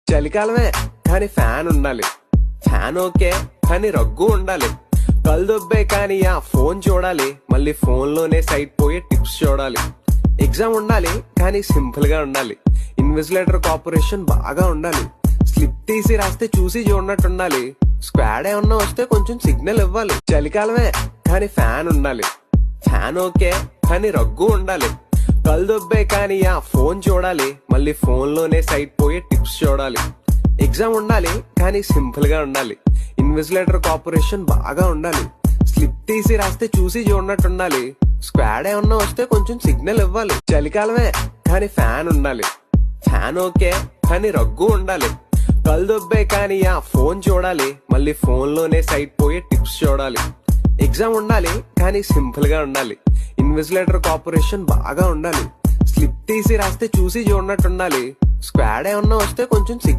చలికాలమే కానీ ఫ్యాన్ ఉండాలి, ఫ్యాన్ ఓకే కానీ రగ్గు ఉండాలి. కళ్ళదొబ్బే కానీ ఆ ఫోన్ చూడాలి, మళ్ళీ ఫోన్ లోనే సైట్ పోయే టిప్స్ చూడాలి. ఎగ్జామ్ ఉండాలి కానీ సింపుల్ గా ఉండాలి, ఇన్విజిలేటర్ కోఆపరేషన్ బాగా ఉండాలి. స్లిప్ తీసి రాస్తే చూసి చూడనట్టుండాలి, స్క్వాడ్ ఏమన్నా వస్తే కొంచెం సిగ్నల్ ఇవ్వాలి. చలికాలమే కానీ ఫ్యాన్ ఉండాలి, ఫ్యాన్ ఓకే కానీ రగ్గు ఉండాలి. కళ్ళదొబ్బే కానీ ఆ ఫోన్ చూడాలి, మళ్ళీ ఫోన్ లోనే సైట్ పోయే టిప్స్ చూడాలి. ఎగ్జామ్ ఉండాలి కానీ సింపుల్ గా ఉండాలి, ఇన్విజిలేటర్ కోఆపరేషన్ బాగా ఉండాలి. స్లిప్ తీసి రాస్తే చూసి చూడనట్టుండాలి, స్క్వాడ్ ఏమన్నా వస్తే కొంచెం సిగ్నల్ ఇవ్వాలి. చలికాలమే కానీ ఫ్యాన్ ఉండాలి, ఫ్యాన్ ఓకే కానీ రగ్గు ఉండాలి. కళ్ళదొబ్బే కానీ ఆ ఫోన్ చూడాలి, మళ్ళీ ఫోన్ లోనే సైట్ పోయే టిప్స్ చూడాలి. ఎగ్జామ్ ఉండాలి కానీ సింపుల్ గా ఉండాలి, ఇన్విజిలేటర్ కోఆపరేషన్ బాగా ఉండాలి. స్లిప్ తీసి రాస్తే చూసి చూడనట్టుండాలి, స్క్వాడ్ ఏమన్నా వస్తే కొంచెం సిగ్నల్